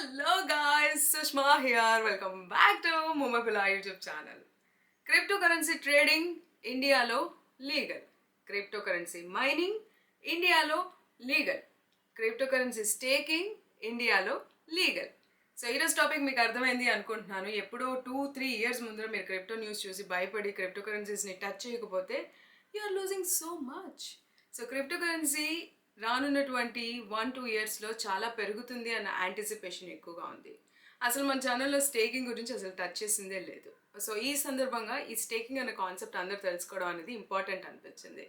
Hello guys, Sushma here. Welcome back to Mumapila YouTube channel. Cryptocurrency trading ఇండియాలో legal, cryptocurrency mining ఇండియాలో legal, cryptocurrency staking ఇండియాలో legal. So ఈరోజు topic మీకు అర్థమైంది అనుకుంటున్నాను. ఎప్పుడో 2-3 ఇయర్స్ ముందర మీరు క్రిప్టో న్యూస్ చూసి భయపడి క్రిప్టోకరెన్సీస్ని టచ్ చేయకపోతే you are losing so much. So cryptocurrency రానున్నటువంటి 1-2 ఇయర్స్లో చాలా పెరుగుతుంది అన్న యాంటిసిపేషన్ ఎక్కువగా ఉంది. అసలు మన ఛానల్లో స్టేకింగ్ గురించి అసలు టచ్ చేసిందే లేదు. సో ఈ సందర్భంగా ఈ స్టేకింగ్ అనే కాన్సెప్ట్ అందరూ తెలుసుకోవడం అనేది ఇంపార్టెంట్ అనిపించింది.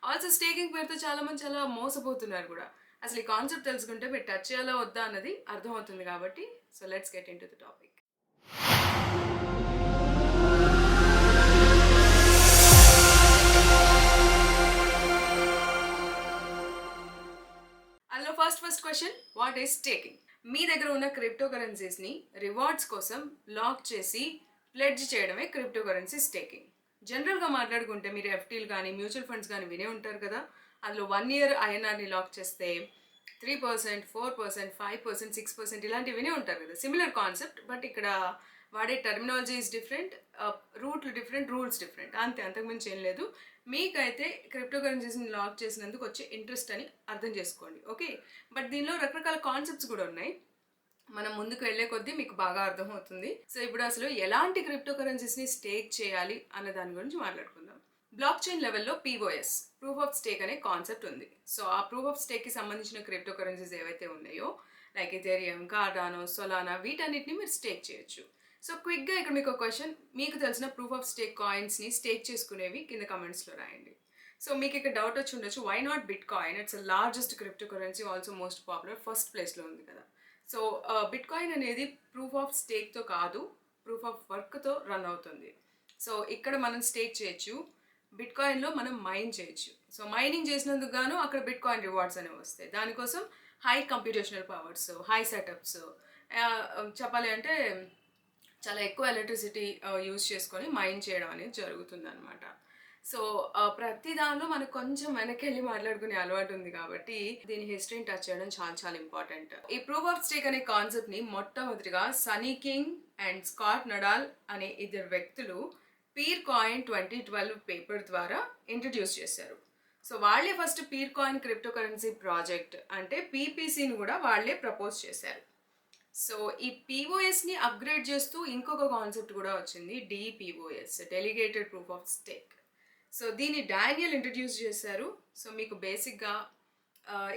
ఆల్సో స్టేకింగ్ పేరుతో చాలామంది చాలా మోసపోతున్నారు కూడా. అసలు ఈ కాన్సెప్ట్ తెలుసుకుంటే మీరు టచ్ చేయాలా వద్దా అన్నది అర్థమవుతుంది కాబట్టి so let's get into the topic. అందులో first question, what is staking? మీ దగ్గర ఉన్న క్రిప్టోకరెన్సీస్ని రివార్డ్స్ కోసం లాక్ చేసి ప్లెడ్జ్ చేయడమే క్రిప్టోకరెన్సీ స్టేకింగ్. జనరల్గా మాట్లాడుకుంటే మీరు ఎఫ్టీలు కానీ మ్యూచువల్ ఫండ్స్ కానీ వినే ఉంటారు కదా. అందులో 1 ఇయర్ ఐఎన్ఆర్ని లాక్ చేస్తే 3%, 4%, 5%, 6% ఇలాంటివి వినే ఉంటారు కదా. సిమిలర్ కాన్సెప్ట్, బట్ ఇక్కడ వాడే టర్మినాలజీ ఈజ్ డిఫరెంట్, రూట్లు డిఫరెంట్, రూల్స్ డిఫరెంట్, అంతే, అంతకుమించి ఏం లేదు. మీకైతే క్రిప్టోకరెన్సీస్ని లాక్ చేసినందుకు వచ్చే ఇంట్రెస్ట్ అని అర్థం చేసుకోండి, ఓకే. బట్ దీనిలో రకరకాల కాన్సెప్ట్స్ కూడా ఉన్నాయి. మనం ముందుకు వెళ్ళే కొద్దీ మీకు బాగా అర్థమవుతుంది. సో ఇప్పుడు అసలు ఎలాంటి క్రిప్టోకరెన్సీస్ని స్టేక్ చేయాలి అన్న దాని గురించి మాట్లాడుకుందాం. బ్లాక్ చైన్ లెవెల్లో POS, ప్రూఫ్ ఆఫ్ స్టేక్ అనే కాన్సెప్ట్ ఉంది. సో ఆ ప్రూఫ్ ఆఫ్ స్టేక్కి సంబంధించిన క్రిప్టోకరెన్సీస్ ఏవైతే ఉన్నాయో లైక్ ఎథేరియం, కార్డానో, సొలానా, వీటన్నిటిని మీరు స్టేక్ చేయొచ్చు. సో క్విక్గా ఇక్కడ మీకు ఒక క్వశ్చన్, మీకు తెలిసిన ప్రూఫ్ ఆఫ్ స్టేక్ కాయిన్స్ని స్టేక్ చేసుకునేవి కింద కమెంట్స్లో రాయండి. సో మీకు ఇక్కడ డౌట్ వచ్చి ఉండొచ్చు, why not bitcoin? It's largest cryptocurrency, also most popular, first ప్లేస్లో ఉంది కదా. సో బిట్ కాయిన్ అనేది ప్రూఫ్ ఆఫ్ స్టేక్తో కాదు, ప్రూఫ్ ఆఫ్ వర్క్తో రన్ అవుతుంది. సో ఇక్కడ మనం స్టేక్ చేయొచ్చు, బిట్ కాయిన్లో మనం మైన్ చేయొచ్చు. సో మైనింగ్ చేసినందుకు గాను అక్కడ బిట్ కాయిన్ రివార్డ్స్ అనేవి వస్తాయి. దానికోసం high computational powers, high setups, చెప్పాలి అంటే చాలా ఎక్కువ ఎలక్ట్రిసిటీ యూజ్ చేసుకొని మైన్ చేయడం అనేది జరుగుతుంది అనమాట. సో ప్రతి దానిలో మనకు కొంచెం వెనకెళ్ళి మాట్లాడుకునే అలవాటు ఉంది కాబట్టి దీని హిస్టరీని టచ్ చేయడం చాలా చాలా ఇంపార్టెంట్. ఈ ప్రూఫ్ ఆఫ్ స్టేక్ అనే కాన్సెప్ట్ని మొట్టమొదటిగా Sunny king and Scott Nadal అనే ఇద్దరు వ్యక్తులు పీర్ కాయిన్ 2012 పేపర్ ద్వారా ఇంట్రడ్యూస్ చేశారు. సో వాళ్ళే first peer coin cryptocurrency project అంటే PPCని కూడా వాళ్ళే ప్రపోజ్ చేశారు. సో ఈ POSని అప్గ్రేడ్ చేస్తూ ఇంకొక కాన్సెప్ట్ కూడా వచ్చింది, DPoS, delegated proof of stake. So దీన్ని డానియల్ ఇంట్రడ్యూస్ చేశారు. సో మీకు బేసిక్గా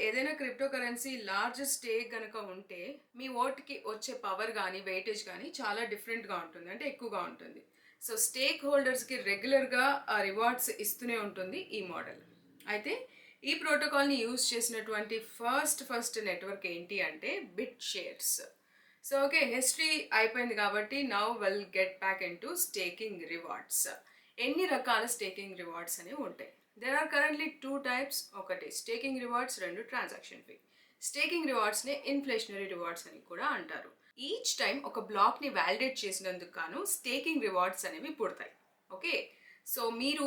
ఏదైనా క్రిప్టోకరెన్సీ లార్జ్ స్టేక్ కనుక ఉంటే మీ ఓటుకి వచ్చే పవర్ కానీ వెయిటేజ్ కానీ చాలా డిఫరెంట్గా ఉంటుంది, అంటే ఎక్కువగా ఉంటుంది. సో స్టేక్ హోల్డర్స్కి రెగ్యులర్గా రివార్డ్స్ ఇస్తూనే ఉంటుంది ఈ మోడల్. అయితే ఈ ప్రోటోకాల్ని యూజ్ చేసినటువంటి ఫస్ట్ నెట్వర్క్ ఏంటి అంటే BitShares. So okay, history అయిపోయింది కాబట్టి now will get back into staking rewards. ఎన్ని రకాల స్టేకింగ్ రివార్డ్స్ అనేవి ఉంటాయి? There are currently 2 types. ఒకటి staking rewards, 2 transaction fee. Staking రివార్డ్స్ని ఇన్ఫ్లేషనరీ రివార్డ్స్ అని కూడా అంటారు. ఈచ్ టైం ఒక బ్లాక్ని వ్యాలిడేట్ చేసినందుకు గాను స్టేకింగ్ రివార్డ్స్ అనేవి పుడతాయి, ఓకే. సో మీరు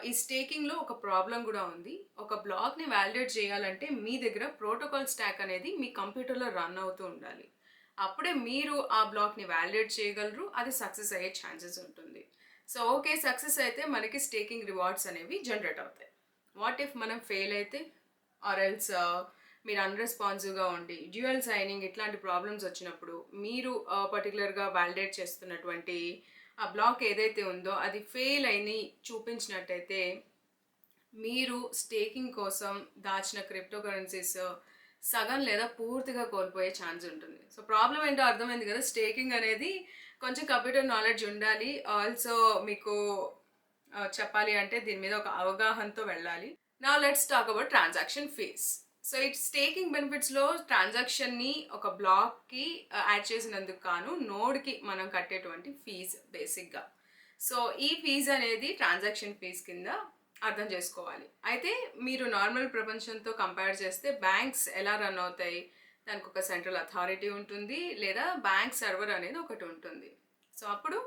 ఈ స్టేకింగ్లో ఒక ప్రాబ్లం కూడా ఉంది. ఒక బ్లాక్ని వ్యాలిడేట్ చేయాలంటే మీ దగ్గర ప్రోటోకాల్ స్టాక్ అనేది మీ కంప్యూటర్లో రన్ అవుతూ ఉండాలి. అప్పుడే మీరు ఆ బ్లాక్ని వ్యాలిడేట్ చేయగలరు, అది సక్సెస్ అయ్యే ఛాన్సెస్ ఉంటుంది. సో ఓకే, సక్సెస్ అయితే మనకి స్టేకింగ్ రివార్డ్స్ అనేవి జనరేట్ అవుతాయి. వాట్ ఇఫ్ మనం ఫెయిల్ అయితే ఆర్ ఎల్స్ మీరు అన్రెస్పాన్సివ్గా ఉండి డ్యూయల్ సైనింగ్ ఇట్లాంటి ప్రాబ్లమ్స్ వచ్చినప్పుడు మీరు పర్టికులర్గా వ్యాలిడేట్ చేస్తున్నటువంటి ఆ బ్లాక్ ఏదైతే ఉందో అది ఫెయిల్ అయిని చూపించినట్టయితే మీరు స్టేకింగ్ కోసం దాచిన క్రిప్టోకరెన్సీస్ సగం లేదా పూర్తిగా కోల్పోయే ఛాన్స్ ఉంటుంది. సో ప్రాబ్లం ఏంటో అర్థమైంది కదా. స్టేకింగ్ అనేది కొంచెం కంప్యూటర్ నాలెడ్జ్ ఉండాలి, ఆల్సో మీకు చెప్పాలి అంటే దీని మీద ఒక అవగాహనతో వెళ్ళాలి. Now let's talk about transaction fees. So ఈ స్టేకింగ్ బెనిఫిట్స్లో ట్రాన్సాక్షన్ని ఒక బ్లాక్కి యాడ్ చేసినందుకు గాను నోడ్కి మనం కట్టేటువంటి ఫీజ్ బేసిక్గా. సో ఈ ఫీజ్ అనేది ట్రాన్సాక్షన్ ఫీజ్ కింద అర్థం చేసుకోవాలి. అయితే మీరు నార్మల్ ప్రపంచంతో కంపేర్ చేస్తే బ్యాంక్స్ ఎలా రన్ అవుతాయి, దానికి ఒక సెంట్రల్ అథారిటీ ఉంటుంది లేదా బ్యాంక్ సర్వర్ అనేది ఒకటి ఉంటుంది. సో అప్పుడు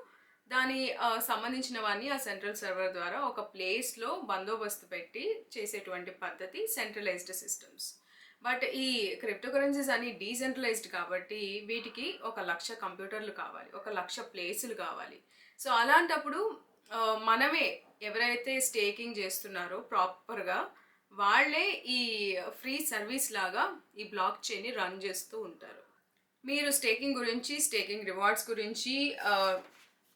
దాని సంబంధించినవన్నీ ఆ సెంట్రల్ సర్వర్ ద్వారా ఒక ప్లేస్లో బందోబస్తు పెట్టి చేసేటువంటి పద్ధతి సెంట్రలైజ్డ్ సిస్టమ్స్. బట్ ఈ క్రిప్టో కరెన్సీస్ అన్ని డీసెంట్రలైజ్డ్ కాబట్టి వీటికి 1,00,000 కంప్యూటర్లు కావాలి, 1,00,000 ప్లేసులు కావాలి. సో అలాంటప్పుడు మనమే ఎవరైతే స్టేకింగ్ చేస్తున్నారో ప్రాపర్గా వాళ్ళే ఈ ఫ్రీ సర్వీస్ లాగా ఈ బ్లాక్ చైన్ని రన్ చేస్తూ ఉంటారు. మీరు స్టేకింగ్ గురించి, స్టేకింగ్ రివార్డ్స్ గురించి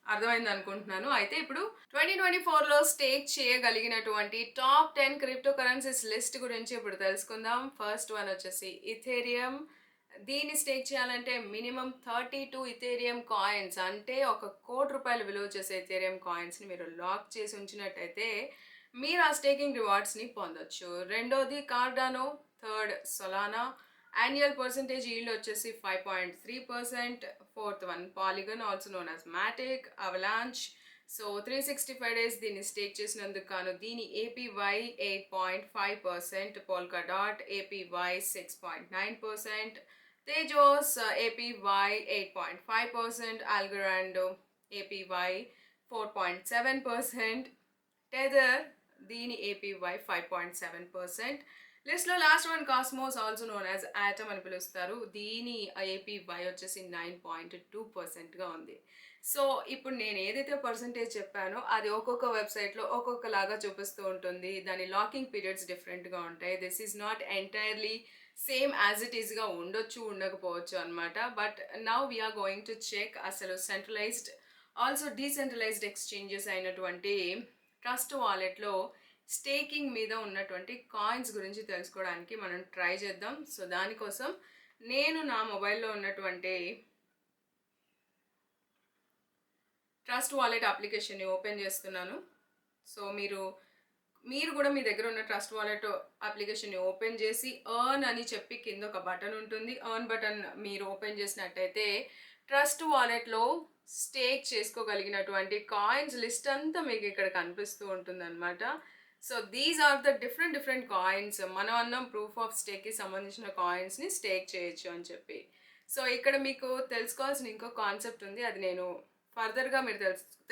అర్థమైంది అనుకుంటున్నాను. అయితే ఇప్పుడు 2024లో స్టేక్ చేయగలిగినటువంటి టాప్ 10 క్రిప్టో కరెన్సీస్ లిస్ట్ గురించి ఇప్పుడు తెలుసుకుందాం. ఫస్ట్ వన్ వచ్చేసి ఇథేరియం. దీన్ని స్టేక్ చేయాలంటే మినిమం 32 ఇథేరియం కాయిన్స్, అంటే ₹1,00,00,000 విలువ చేసే ఇథేరియం కాయిన్స్ని మీరు లాక్ చేసి ఉంచినట్టయితే మీరు ఆ స్టేకింగ్ రివార్డ్స్ని పొందొచ్చు. రెండోది Cardano. Third Solana. Annual percentage yield వచ్చేసి 5.3%. Fourth one Polygon, also known as Matic. Avalanche. So 365 days దీన్ని స్టేక్ చేసినందుకు గాను దీని APY 8.5%. Polkadot APY 6.9%. Tezos APY 8.5%. Algorand APY 4.7%. Tether దీని ఏపీవై 5.7%. లిస్ట్లో last one Cosmos, also known as Atom అని పిలుస్తారు. దీని ఏపీవై వచ్చేసి 9.2%గా ఉంది. సో ఇప్పుడు నేను ఏదైతే పర్సంటేజ్ చెప్పానో అది ఒక్కొక్క వెబ్సైట్లో ఒక్కొక్కలాగా చూపిస్తూ ఉంటుంది. దాని లాకింగ్ పీరియడ్స్ డిఫరెంట్గా ఉంటాయి. This is not entirely same as it ఈస్గా ఉండొచ్చు, ఉండకపోవచ్చు అనమాట. But now we're going to check అసలు సెంట్రలైజ్డ్ ఆల్సో డీసెంట్రలైజ్డ్ ఎక్స్చేంజెస్ అయినటువంటి ట్రస్ట్ వాలెట్లో స్టేకింగ్ మీద ఉన్నటువంటి కాయిన్స్ గురించి తెలుసుకోవడానికి మనం ట్రై చేద్దాం. సో దానికోసం నేను నా మొబైల్లో ఉన్నటువంటి ట్రస్ట్ వాలెట్ అప్లికేషన్ని ఓపెన్ చేస్తున్నాను. సో మీరు కూడా మీ దగ్గర ఉన్న ట్రస్ట్ వాలెట్ అప్లికేషన్ని ఓపెన్ చేసి ఎర్న్ అని చెప్పి కింద ఒక బటన్ ఉంటుంది. ఎర్న్ బటన్ మీరు ఓపెన్ చేసినట్టయితే ట్రస్ట్ వాలెట్లో స్టేక్ చేసుకోగలిగినటువంటి కాయిన్స్ లిస్ట్ అంతా మీకు ఇక్కడ కనిపిస్తూ ఉంటుంది అనమాట. So these are the different coins. మనం అన్నాం ప్రూఫ్ ఆఫ్ స్టేక్కి సంబంధించిన కాయిన్స్ని స్టేక్ చేయొచ్చు అని చెప్పి. సో ఇక్కడ మీకు తెలుసుకోవాల్సిన ఇంకో కాన్సెప్ట్ ఉంది. అది నేను ఫర్దర్గా మీరు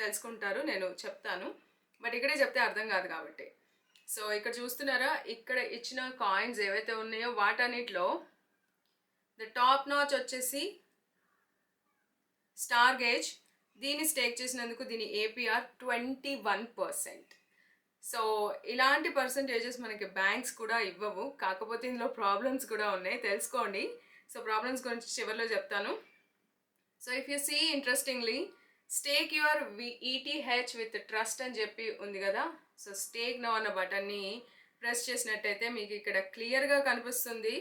తెలుసుకుంటారు, నేను చెప్తాను. బట్ ఇక్కడే చెప్తే అర్థం కాదు కాబట్టి. సో ఇక్కడ చూస్తున్నారా, ఇక్కడ ఇచ్చిన కాయిన్స్ ఏవైతే ఉన్నాయో వాటన్నిటిలో ద టాప్ నాచ్ వచ్చేసి స్టార్ గేజ్. దీన్ని స్టేక్ చేసినందుకు దీని ఏపీఆర్ 21%. సో ఇలాంటి పర్సంటేజెస్ మనకి బ్యాంక్స్ కూడా ఇవ్వవు. కాకపోతే ఇందులో ప్రాబ్లమ్స్ కూడా ఉన్నాయి, తెలుసుకోండి. సో ప్రాబ్లమ్స్ గురించి చివరిలో చెప్తాను. So if you see interestingly stake your ETH with trust అని చెప్పి ఉంది కదా. సో స్టేక్ నౌ అన్న బటన్ని ప్రెస్ చేసినట్టయితే మీకు ఇక్కడ క్లియర్గా కనిపిస్తుంది.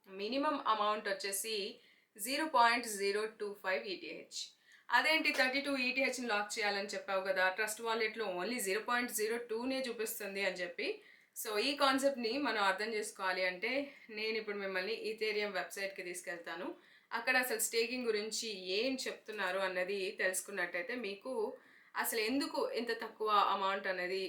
మినిమం అమౌంట్ వచ్చేసి 0.025 ఈటీహెచ్. అదేంటి 32 ఈటీహెచ్ని లాక్ చేయాలని చెప్పావు కదా, ట్రస్ట్ వాలెట్లో ఓన్లీ 0.02నే చూపిస్తుంది అని చెప్పి. సో ఈ కాన్సెప్ట్ని మనం అర్థం చేసుకోవాలి అంటే నేను ఇప్పుడు మిమ్మల్ని ఈథేరియం వెబ్సైట్కి తీసుకెళ్తాను. అక్కడ అసలు స్టేకింగ్ గురించి ఏం చెప్తున్నారు అన్నది తెలుసుకున్నట్టయితే మీకు అసలు ఎందుకు ఇంత తక్కువ అమౌంట్ అనేది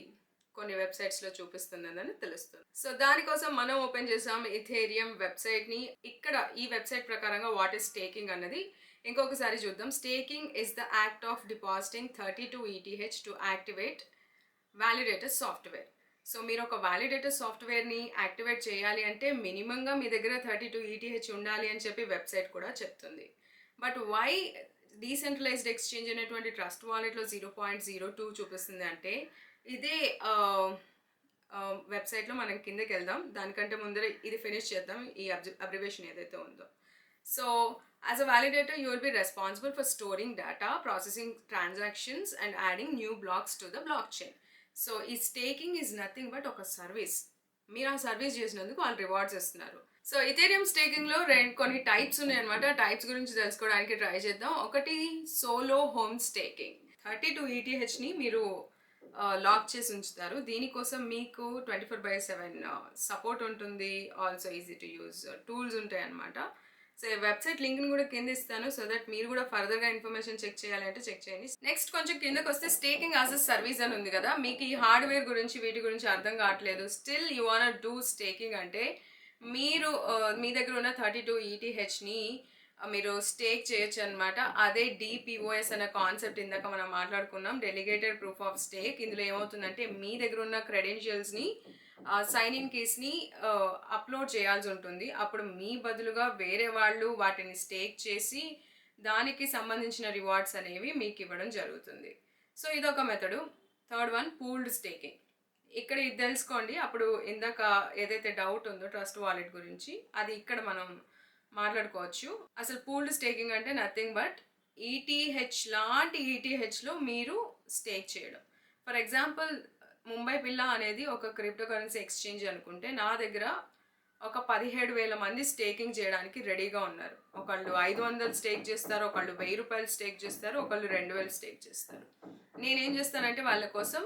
కొన్ని వెబ్సైట్స్లో చూపిస్తుందని తెలుస్తుంది. సో దానికోసం మనం ఓపెన్ చేసాం ఇథేరియం వెబ్సైట్ని. ఇక్కడ ఈ వెబ్సైట్ ప్రకారంగా వాట్ ఈస్ స్టేకింగ్ అన్నది ఇంకొకసారి చూద్దాం. Staking is the act of depositing 32 ETH to activate validator software. So మీరు ఒక వ్యాలిడేటర్ సాఫ్ట్వేర్ని యాక్టివేట్ చేయాలి అంటే మినిమంగా మీ దగ్గర 32 ETH ఉండాలి అని చెప్పి వెబ్సైట్ కూడా చెప్తుంది. బట్ వై డీసెంట్రలైజ్డ్ ఎక్స్చేంజ్ అనేటువంటి ట్రస్ట్ వాలెట్లో 0.02 చూపిస్తుంది అంటే ఇదే వెబ్సైట్లో మనం కిందకి వెళ్దాం. దానికంటే ముందర ఇది ఫినిష్ చేద్దాం, ఈ అబ్రివేషన్ ఏదైతే ఉందో. So as a validator you will be responsible for storing data, processing transactions and adding new blocks to the blockchain. So ఈ స్టేకింగ్ ఈజ్ నథింగ్ బట్ ఒక సర్వీస్. మీరు ఆ సర్వీస్ చేసినందుకు వాళ్ళు రివార్డ్స్ ఇస్తున్నారు. సో ఇథేరియం స్టేకింగ్లో కొన్ని టైప్స్ ఉన్నాయన్నమాట. Types గురించి తెలుసుకోవడానికి ట్రై చేద్దాం. ఒకటి సోలో హోమ్ స్టేకింగ్. 32 ETHని మీరు లాక్ చేసి ఉంచుతారు. దీనికోసం మీకు 24/7 సపోర్ట్ ఉంటుంది. Also easy to use tools ఉంటాయి అన్నమాట. సో వెబ్సైట్ లింక్ని కూడా కింద ఇస్తాను, సో దట్ మీరు కూడా ఫర్దర్గా ఇన్ఫర్మేషన్ చెక్ చేయాలంటే చెక్ చేయండి. నెక్స్ట్ కొంచెం కిందకు వస్తే స్టేకింగ్ యాజ్ అ సర్వీస్ అని ఉంది కదా. మీకు ఈ హార్డ్వేర్ గురించి వీటి గురించి అర్థం కావట్లేదు, still you want do staking అంటే మీరు మీ దగ్గర ఉన్న 32 ETHని మీరు స్టేక్ చేయొచ్చు అనమాట. అదే DPoS అనే కాన్సెప్ట్ ఇందాక మనం మాట్లాడుకున్నాం, డెలిగేటెడ్ ప్రూఫ్ ఆఫ్ స్టేక్. ఇందులో ఏమవుతుందంటే మీ దగ్గర ఉన్న క్రెడెన్షియల్స్ని సైన్ ఇన్ కీస్ని అప్లోడ్ చేయాల్సి ఉంటుంది. అప్పుడు మీ బదులుగా వేరే వాళ్ళు వాటిని స్టేక్ చేసి దానికి సంబంధించిన రివార్డ్స్ అనేవి మీకు ఇవ్వడం జరుగుతుంది. సో ఇదొక method. Third one pooled staking. ఇక్కడ ఇది తెలుసుకోండి. అప్పుడు ఇందాక ఏదైతే డౌట్ ఉందో ట్రస్ట్ వాలెట్ గురించి అది ఇక్కడ మనం మాట్లాడుకోవచ్చు. అసలు పూల్డ్ స్టేకింగ్ అంటే నథింగ్ బట్ ఈటీహెచ్ లాంటి ఈటీహెచ్లో మీరు స్టేక్ చేయడం. ఫర్ ఎగ్జాంపుల్ ముంబై పిల్ల అనేది ఒక క్రిప్టో కరెన్సీ ఎక్స్చేంజ్ అనుకుంటే నా దగ్గర ఒక 17,000 మంది స్టేకింగ్ చేయడానికి రెడీగా ఉన్నారు. ఒకళ్ళు 500 స్టేక్ చేస్తారు, ఒకళ్ళు 1000 రూపాయలు స్టేక్ చేస్తారు, ఒకళ్ళు 2000 స్టేక్ చేస్తారు. నేనేం చేస్తానంటే వాళ్ళ కోసం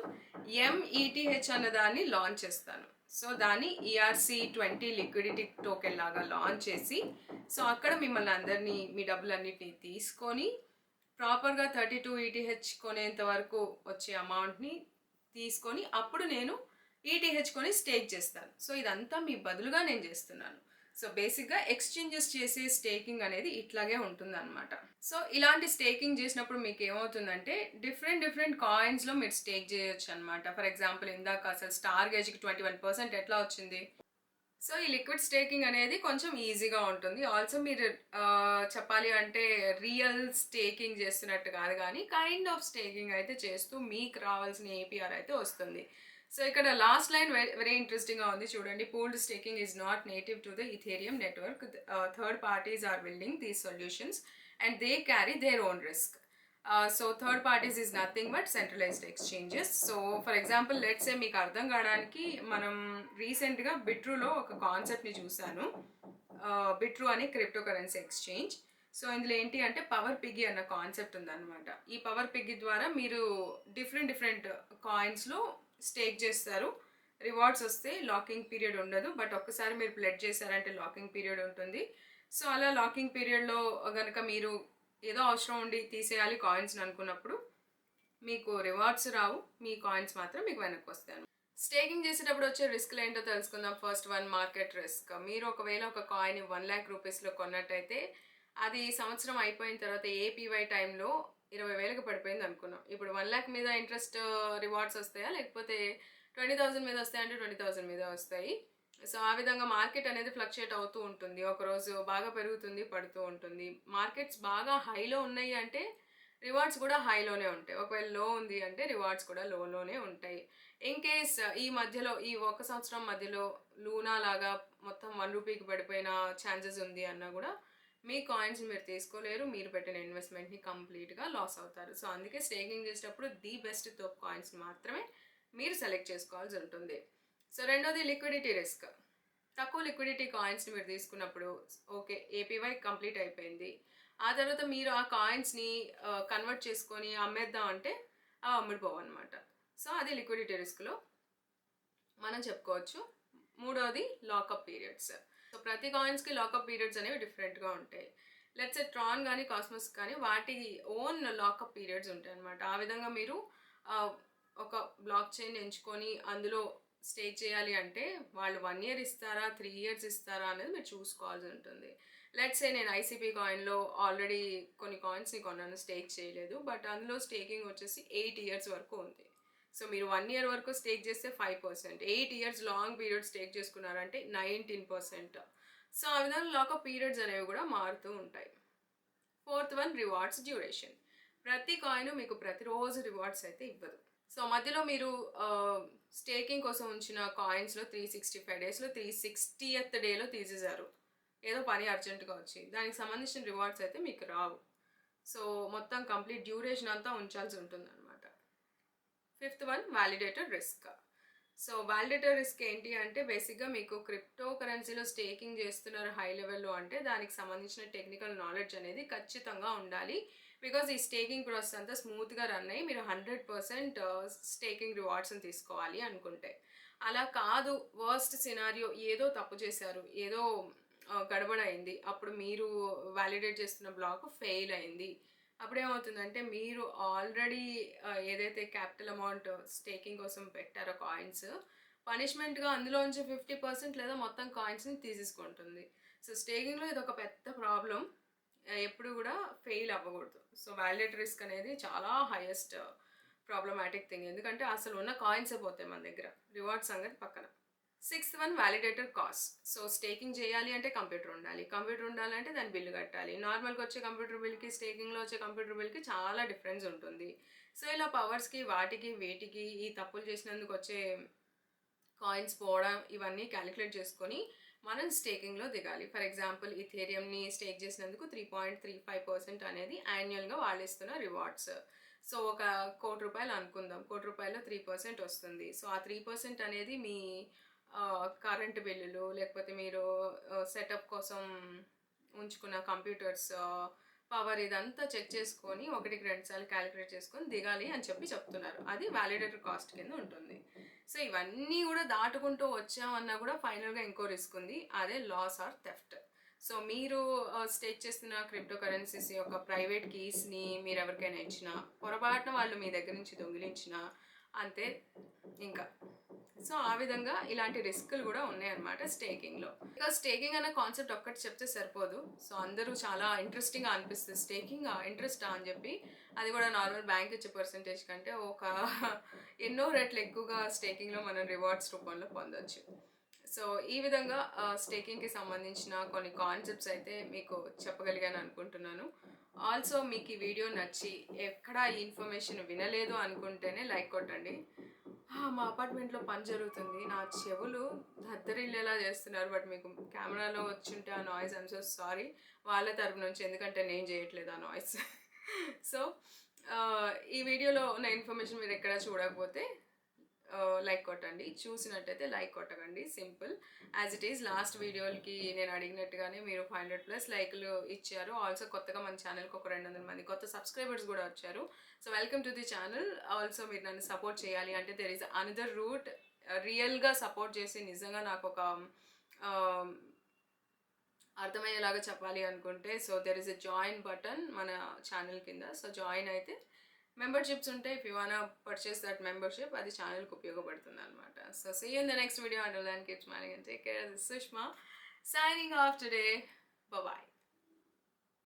ఎంఈటీహెచ్ అన్న దాన్ని లాంచ్ చేస్తాను. సో దాన్ని ERC20 లిక్విడిటీ టోకెన్ లాగా లాంచ్ చేసి సో అక్కడ మిమ్మల్ని అందరినీ మీ డబ్బులన్నిటిని తీసుకొని ప్రాపర్గా 32 ETH కొనేంత వరకు వచ్చే అమౌంట్ని తీసుకొని అప్పుడు నేను ఈటీహెచ్ కొని స్టేక్ చేస్తాను. సో ఇదంతా మీ బదులుగా నేను చేస్తున్నాను. సో బేసిక్గా ఎక్స్చేంజెస్ చేసే స్టేకింగ్ అనేది ఇట్లాగే ఉంటుంది అనమాట. సో ఇలాంటి స్టేకింగ్ చేసినప్పుడు మీకు ఏమవుతుందంటే డిఫరెంట్ కాయిన్స్లో మీరు స్టేక్ చేయొచ్చు అనమాట. ఫర్ ఎగ్జాంపుల్ ఇందాక అసలు స్టార్ గేజ్కి 21% ఎట్లా వచ్చింది. సో ఈ లిక్విడ్ స్టేకింగ్ అనేది కొంచెం ఈజీగా ఉంటుంది. ఆల్సో మీరు చెప్పాలి అంటే రియల్ స్టేకింగ్ చేస్తున్నట్టు కాదు కానీ కైండ్ ఆఫ్ స్టేకింగ్ అయితే చేస్తూ మీకు రావాల్సిన ఏపీఆర్ అయితే వస్తుంది. సో ఇక్కడ లాస్ట్ లైన్ వెరీ ఇంట్రెస్టింగ్గా ఉంది చూడండి. Pooled staking is not native to the Ethereum network. Third parties are building these solutions and they carry their own risk. So third parties is nothing but centralized exchanges. So for example let's a మీకు అర్థం కావడానికి మనం రీసెంట్గా బిట్రూలో ఒక కాన్సెప్ట్ని చూశాను. బిట్రూ అనే crypto currency exchange. So ఇందులో ఏంటి అంటే పవర్ పిగ్గీ అన్న కాన్సెప్ట్ ఉందన్నమాట. ఈ పవర్ పిగ్గీ ద్వారా మీరు డిఫరెంట్ కాయిన్స్లో స్టేక్ చేస్తారు. రివార్డ్స్ వస్తే లాకింగ్ పీరియడ్ ఉండదు, బట్ ఒక్కసారి మీరు ప్లెడ్ చేశారంటే లాకింగ్ పీరియడ్ ఉంటుంది. సో అలా లాకింగ్ పీరియడ్లో కనుక మీరు ఏదో అవసరం ఉండి తీసేయాలి కాయిన్స్ని అనుకున్నప్పుడు మీకు రివార్డ్స్ రావు, మీ కాయిన్స్ మాత్రం మీకు వెనక్కి వస్తాను. స్టేకింగ్ చేసేటప్పుడు వచ్చే రిస్క్లు ఏంటో తెలుసుకుందాం. First one market risk. మీరు ఒకవేళ ఒక కాయిన్ 1 lakh రూపీస్లో కొన్నట్టయితే అది సంవత్సరం అయిపోయిన తర్వాత ఏపీవై టైంలో 20,000కి పడిపోయింది అనుకున్నాం. ఇప్పుడు 1 lakh మీద ఇంట్రెస్ట్ రివార్డ్స్ వస్తాయా లేకపోతే 20,000 మీద వస్తాయంటే 20,000 మీద వస్తాయి. సో ఆ విధంగా మార్కెట్ అనేది ఫ్లక్చుయేట్ అవుతూ ఉంటుంది. ఒకరోజు బాగా పెరుగుతుంది, పడుతూ ఉంటుంది. మార్కెట్స్ బాగా హైలో ఉన్నాయి అంటే రివార్డ్స్ కూడా హైలోనే ఉంటాయి. ఒకవేళ లో ఉంది అంటే రివార్డ్స్ కూడా లోనే ఉంటాయి. ఇన్ కేస్ ఈ మధ్యలో ఈ 1 సంవత్సరం మధ్యలో లూనా లాగా మొత్తం 1 రూపీకి పడిపోయిన ఛాన్సెస్ ఉంది అన్నా కూడా మీ కాయిన్స్ మీరు తీసుకోలేరు, మీరు పెట్టిన ఇన్వెస్ట్మెంట్ని కంప్లీట్గా లాస్ అవుతారు. సో అందుకే స్టేకింగ్ చేసేటప్పుడు ది బెస్ట్ తోప్ కాయిన్స్ మాత్రమే మీరు సెలెక్ట్ చేసుకోవాల్సి ఉంటుంది. సో రెండోది లిక్విడిటీ రిస్క్. తక్కువ లిక్విడిటీ కాయిన్స్ని మీరు తీసుకున్నప్పుడు ఓకే ఏపీవై కంప్లీట్ అయిపోయింది, ఆ తర్వాత మీరు ఆ కాయిన్స్ని కన్వర్ట్ చేసుకొని అమ్మేద్దాం అంటే అవి అమ్ముడిపోవన్నమాట. సో అది లిక్విడిటీ రిస్క్లో మనం చెప్పుకోవచ్చు. మూడోది లాకప్ పీరియడ్స్. సో ప్రతి కాయిన్స్కి లాకప్ పీరియడ్స్ అనేవి డిఫరెంట్గా ఉంటాయి. లెట్స్ ఏ ట్రాన్ కానీ కాస్మోస్ కానీ వాటి ఓన్ లాకప్ పీరియడ్స్ ఉంటాయి అన్నమాట. ఆ విధంగా మీరు ఒక బ్లాక్ చైన్ ఎంచుకొని అందులో స్టే చేయాలి అంటే వాళ్ళు 1 year ఇస్తారా 3 years ఇస్తారా అనేది మీరు చూసుకోవాల్సి ఉంటుంది. లెట్స్ ఏ నేను ఐసీపీ కాయిన్లో ఆల్రెడీ కొన్ని కాయిన్స్ని కొన్నాను, స్టేక్ చేయలేదు, బట్ అందులో స్టేకింగ్ వచ్చేసి 8 years వరకు ఉంది. సో మీరు 1 year వరకు స్టేక్ చేస్తే 5%, 8 years లాంగ్ పీరియడ్ స్టేక్ చేసుకున్నారంటే 19%. సో ఆ విధంగా లాకప్ పీరియడ్స్ అనేవి కూడా మారుతూ ఉంటాయి. Fourth one rewards duration. ప్రతి కాయిన్ మీకు ప్రతిరోజు రివార్డ్స్ అయితే ఇవ్వదు. సో మధ్యలో మీరు స్టేకింగ్ కోసం ఉంచిన కాయిన్స్లో 365 daysలో 360th డేలో తీసేశారు, ఏదో పని అర్జెంటుగా వచ్చి, దానికి సంబంధించిన రివార్డ్స్ అయితే మీకు రావు. సో మొత్తం కంప్లీట్ డ్యూరేషన్ అంతా ఉంచాల్సి ఉంటుంది అనమాట. Fifth one validator risk. So validator risk ఏంటి అంటే బేసిక్గా మీకు క్రిప్టో కరెన్సీలో స్టేకింగ్ చేస్తున్నారు హై లెవెల్లో అంటే దానికి సంబంధించిన టెక్నికల్ నాలెడ్జ్ అనేది ఖచ్చితంగా ఉండాలి. బికాజ్ ఈ స్టేకింగ్ ప్రాసెస్ అంతా స్మూత్గా రన్ అయ్యి మీరు 100% స్టేకింగ్ రివార్డ్స్ని తీసుకోవాలి అనుకుంటే. అలా కాదు, వర్స్ట్ సినారియో ఏదో తప్పు చేశారు, ఏదో గడబడైంది, అప్పుడు మీరు వ్యాలిడేట్ చేస్తున్న బ్లాక్ ఫెయిల్ అయింది, అప్పుడేమవుతుందంటే మీరు ఆల్రెడీ ఏదైతే క్యాపిటల్ అమౌంట్ స్టేకింగ్ కోసం పెట్టారో కాయిన్స్, పనిష్మెంట్గా అందులోంచి 50% లేదా మొత్తం కాయిన్స్ని తీసేసుకుంటుంది. సో స్టేకింగ్లో ఇది ఒక పెద్ద ప్రాబ్లం, ఎప్పుడు కూడా ఫెయిల్ అవ్వకూడదు. సో వ్యాలిడేట్ రిస్క్ అనేది చాలా హైయెస్ట్ ప్రాబ్లమాటిక్ థింగ్, ఎందుకంటే అసలు ఉన్న కాయిన్సే పోతాయి మన దగ్గర, రివార్డ్ సంగతి పక్కన. Sixth one validator cost. So staking చేయాలి అంటే కంప్యూటర్ ఉండాలి, కంప్యూటర్ ఉండాలంటే దాని బిల్లు కట్టాలి. నార్మల్గా వచ్చే కంప్యూటర్ బిల్కి స్టేకింగ్లో వచ్చే కంప్యూటర్ బిల్కి చాలా డిఫరెన్స్ ఉంటుంది. సో ఇలా పవర్స్కి వాటికి వీటికి ఈ తప్పులు చేసినందుకు వచ్చే కాయిన్స్ పోవడం ఇవన్నీ క్యాలిక్యులేట్ చేసుకొని మనం స్టేకింగ్లో దిగాలి. ఫర్ ఎగ్జాంపుల్ ఇథేరియంని స్టేక్ చేసినందుకు 3.35% అనేది యాన్యువల్గా వాళ్ళు ఇస్తున్న రివార్డ్స్. సో ఒక ₹1,00,00,000 అనుకుందాం, ₹1,00,00,000లో 3% వస్తుంది. సో ఆ 3% అనేది మీ కరెంటు బిల్లులు, లేకపోతే మీరు సెటప్ కోసం ఉంచుకున్న కంప్యూటర్స్ పవర్ ఇదంతా చెక్ చేసుకొని 1-2 సార్లు క్యాలిక్యులేట్ చేసుకొని దిగాలి అని చెప్తున్నారు. అది వ్యాలిడేటర్ కాస్ట్ కింద ఉంటుంది. సో ఇవన్నీ కూడా దాటుకుంటూ వచ్చామన్నా కూడా ఫైనల్గా ఇంకో రిస్క్ ఉంది, అదే లాస్ ఆర్ థెఫ్ట్. సో మీరు స్టేక్ చేస్తున్న క్రిప్టో కరెన్సీస్ యొక్క ప్రైవేట్ కీస్ని మీరు ఎవరికైనా ఇచ్చినా, పొరపాటున వాళ్ళు మీ దగ్గర నుంచి దొంగిలించినా అంతే ఇంకా. సో ఆ విధంగా ఇలాంటి రిస్కులు కూడా ఉన్నాయన్నమాట స్టేకింగ్లో. బికాస్ స్టేకింగ్ అనే కాన్సెప్ట్ ఒక్కటి చెప్తే సరిపోదు. సో అందరూ చాలా ఇంట్రెస్టింగ్గా అనిపిస్తుంది స్టేకింగ్, ఇంట్రెస్టా అని చెప్పి. అది కూడా నార్మల్ బ్యాంక్ ఇచ్చే పర్సంటేజ్ కంటే ఎన్నో రెట్లు ఎక్కువగా స్టేకింగ్లో మనం రివార్డ్స్ రూపంలో పొందొచ్చు. సో ఈ విధంగా స్టేకింగ్కి సంబంధించిన కొన్ని కాన్సెప్ట్స్ అయితే మీకు చెప్పగలిగాను అనుకుంటున్నాను. ఆల్సో మీకు ఈ వీడియో నచ్చి ఎక్కడ ఈ ఇన్ఫర్మేషన్ వినలేదు అనుకుంటేనే లైక్ కొట్టండి. మా అపార్ట్మెంట్లో పని జరుగుతుంది, నా చెవులు దద్దరిల్లేలా చేస్తున్నారు. బట్ మీకు కెమెరాలో వచ్చుంటే ఆ నాయిస్, ఐమ్ సో సారీ వాళ్ళ తరపు నుంచి, ఎందుకంటే నేను చేయట్లేదు ఆ నాయిస్. సో ఈ వీడియోలో ఉన్న ఇన్ఫర్మేషన్ మీరు ఎక్కడ చూడకపోతే లైక్ కొట్టండి, చూసినట్టయితే లైక్ కొట్టకండి. Simple as it is. Last వీడియోలకి నేను అడిగినట్టుగానే మీరు 500+ లైక్లు ఇచ్చారు. ఆల్సో కొత్తగా మన ఛానల్కి ఒక 200 మంది కొత్త సబ్స్క్రైబర్స్ కూడా వచ్చారు. So welcome to the channel. Also మీరు నన్ను సపోర్ట్ చేయాలి అంటే దెర్ ఈస్ అనదర్ రూట్. రియల్గా సపోర్ట్ చేసి నిజంగా నాకు ఒక అర్థమయ్యేలాగా చెప్పాలి అనుకుంటే, so there is a join button మన ఛానల్ కింద. సో జాయిన్ అయితే మెంబర్షిప్స్ ఉంటాయి. If you want purchase that membership, అది ఛానల్కి ఉపయోగపడుతుంది అనమాట. So see you in the next video. Until then keep smiling and take care. This is Sushma signing off today. Bye bye.